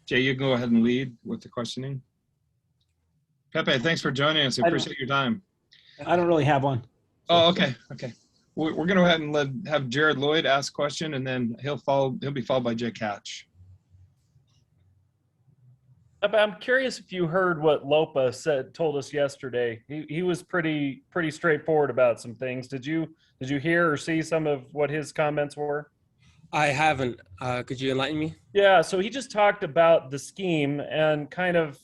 Jay, you can go ahead and lead with the questioning. Pepe, thanks for joining us. I appreciate your time. I don't really have one. Oh, okay. Okay. We're going to go ahead and have Jared Lloyd ask a question, and then he'll be followed by Jake Hatch. I'm curious if you heard what Lopa told us yesterday. He was pretty straightforward about some things. Did you hear or see some of what his comments were? I haven't. Could you enlighten me? Yeah, so he just talked about the scheme and kind of,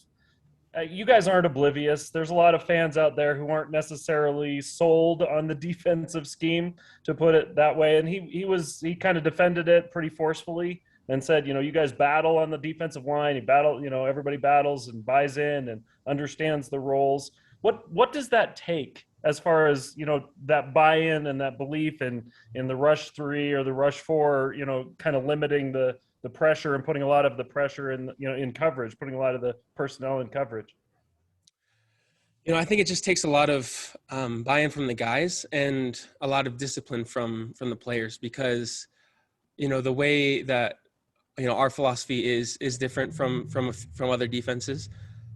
you guys aren't oblivious. There's a lot of fans out there who aren't necessarily sold on the defensive scheme, to put it that way. And he kind of defended it pretty forcefully and said, you guys battle on the defensive line. You battle, everybody battles and buys in and understands the roles. What does that take as far as, that buy-in and that belief in the rush 3 or the rush 4, kind of limiting the pressure and putting a lot of the pressure in coverage, putting a lot of the personnel in coverage? I think it just takes a lot of buy-in from the guys and a lot of discipline from the players, because, the way that, our philosophy is different from other defenses,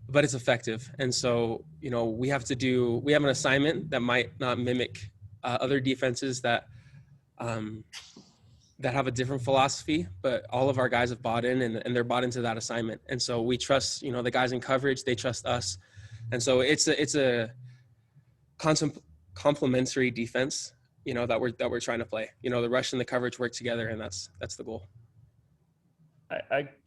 but it's effective. And so, we have an assignment that might not mimic other defenses that have a different philosophy, but all of our guys have bought in and they're bought into that assignment. And so we trust, the guys in coverage, they trust us. And so it's a complementary defense, that we're trying to play. The rush and the coverage work together, and that's the goal.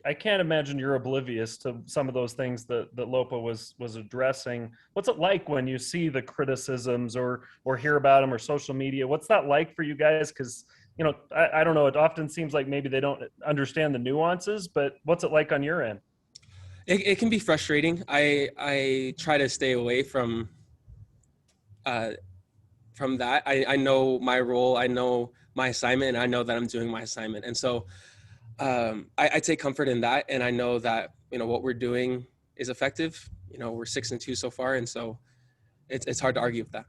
I can't imagine you're oblivious to some of those things that Lopa was addressing. What's it like when you see the criticisms or hear about them or social media? What's that like for you guys? Because, I don't know, it often seems like maybe they don't understand the nuances, but what's it like on your end? It can be frustrating. I try to stay away from that. I know my role, I know my assignment, and I know that I'm doing my assignment. And so I take comfort in that, and I know that what we're doing is effective. We're 6-2 so far, and so it's hard to argue with that.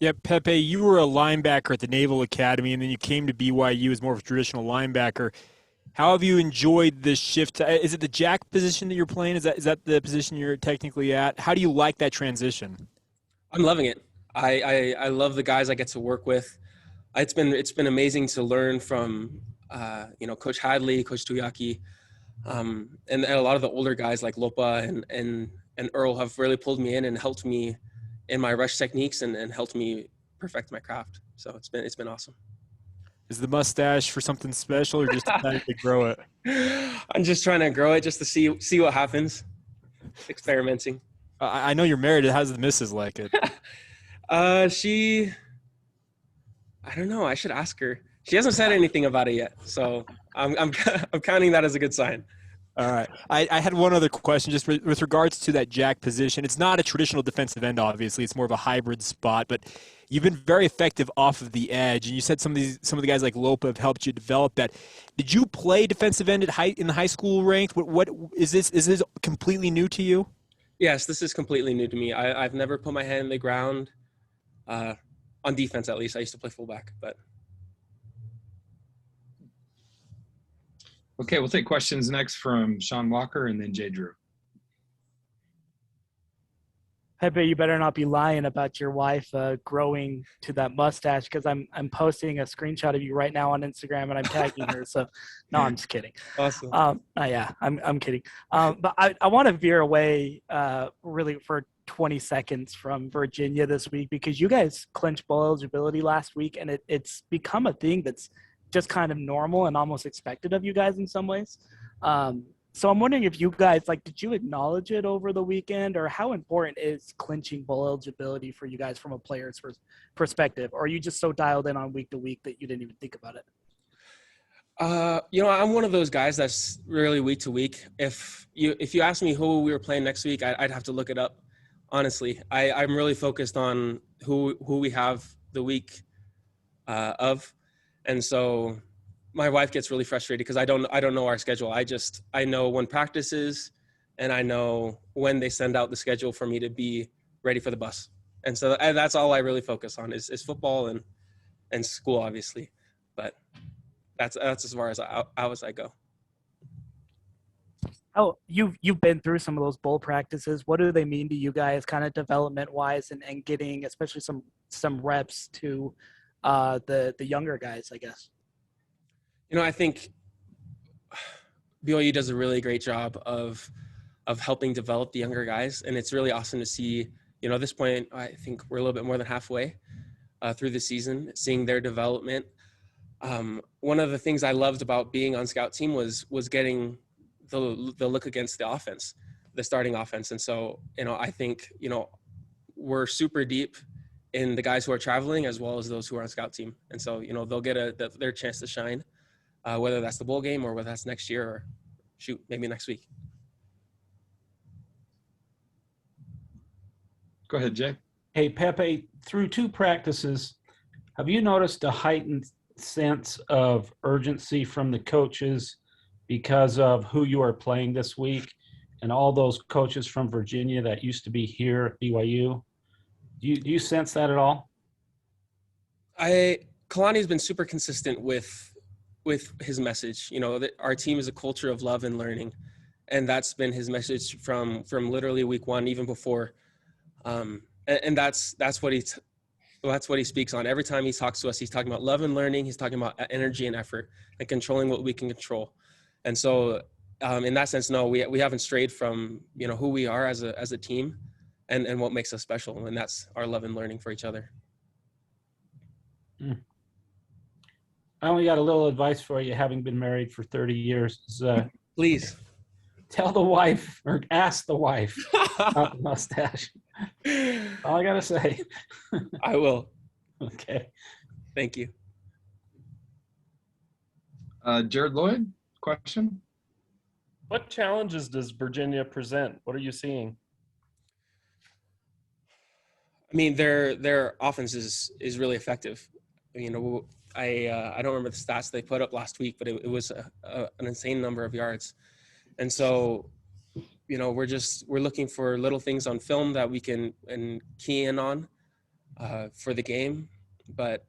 Yeah, Pepe, you were a linebacker at the Naval Academy, and then you came to BYU as more of a traditional linebacker. How have you enjoyed this shift? Is it the jack position that you're playing? Is that the position you're technically at? How do you like that transition? I'm loving it. I love the guys I get to work with. It's been amazing to learn from Coach Hadley, Coach Tuyaki, and a lot of the older guys like Lopa and Earl have really pulled me in and helped me in my rush techniques and helped me perfect my craft. So it's been awesome. Is the mustache for something special, or just decided to grow it? I'm just trying to grow it just to see what happens. Experimenting. I know you're married. How does the missus like it? I don't know. I should ask her. She hasn't said anything about it yet, so I'm counting that as a good sign. All right. I had one other question just with regards to that jack position. It's not a traditional defensive end, obviously. It's more of a hybrid spot, but you've been very effective off of the edge, and you said some of the guys like Lopa have helped you develop that. Did you play defensive end in the high school ranks? What is this? Is this completely new to you? Yes, this is completely new to me. I've never put my hand in the ground, on defense at least. I used to play fullback, but. Okay, we'll take questions next from Sean Walker and then Jay Drew. Pepe, you better not be lying about your wife growing to that mustache, because I'm posting a screenshot of you right now on Instagram and I'm tagging her. So, no, I'm just kidding. Awesome. Yeah, I'm kidding. But I want to veer away really for 20 seconds from Virginia this week, because you guys clinched bowl eligibility last week, and it's become a thing that's just kind of normal and almost expected of you guys in some ways. So I'm wondering if you guys, did you acknowledge it over the weekend, or how important is clinching bowl eligibility for you guys from a player's perspective? Or are you just so dialed in on week to week that you didn't even think about it? I'm one of those guys that's really week to week. If you ask me who we were playing next week, I'd have to look it up. Honestly, I'm really focused on who we have the week of. And so my wife gets really frustrated because I don't know our schedule. I know when practice is, and I know when they send out the schedule for me to be ready for the bus. And so that's all I really focus on is football and school, obviously. But that's as far as out as I go. Oh, you've been through some of those bowl practices. What do they mean to you guys, kind of development wise, and getting especially some reps to the younger guys, I guess? I think BYU does a really great job of helping develop the younger guys, and it's really awesome to see. At this point, I think we're a little bit more than halfway through the season, seeing their development. One of the things I loved about being on scout team was getting the look against the offense, the starting offense. And so, I think, we're super deep in the guys who are traveling as well as those who are on scout team. And so, they'll get their chance to shine, whether that's the bowl game or whether that's next year or maybe next week. Go ahead, Jay. Hey, Pepe, through 2 practices, have you noticed a heightened sense of urgency from the coaches because of who you are playing this week and all those coaches from Virginia that used to be here at BYU? Do you sense that at all? Kalani's been super consistent with his message. That our team is a culture of love and learning, and that's been his message from literally week 1, even before. And that's what he speaks on. Every time he talks to us, he's talking about love and learning. He's talking about energy and effort and controlling what we can control. And so, in that sense, no, we haven't strayed from, who we are as a team and what makes us special. And that's our love and learning for each other. I only got a little advice for you, having been married for 30 years. Please. Tell the wife or ask the wife about the mustache. All I got to say. I will. Okay. Thank you. Jared Lloyd, question? What challenges does Virginia present? What are you seeing? I mean, their offense is really effective. I don't remember the stats they put up last week, but it was an insane number of yards. And so, we're looking for little things on film that we can key in on for the game. But,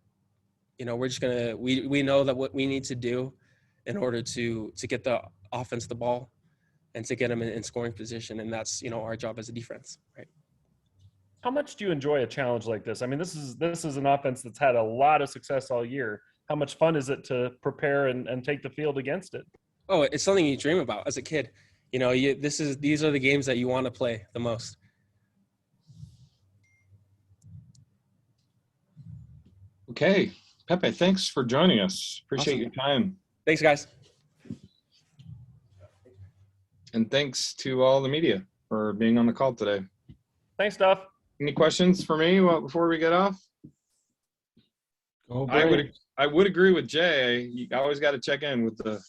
we're just we know that what we need to do in order to get the offense the ball and to get them in scoring position. And that's, our job as a defense, right? How much do you enjoy a challenge like this? I mean, this is an offense that's had a lot of success all year. How much fun is it to prepare and take the field against it? Oh, it's something you dream about as a kid. These are the games that you want to play the most. Okay. Pepe, thanks for joining us. Appreciate Awesome. your time. Thanks, guys. And thanks to all the media for being on the call today. Thanks, Duff. Any questions for me before we get off? Go I Braves. would agree with Jay. You always got to check in with the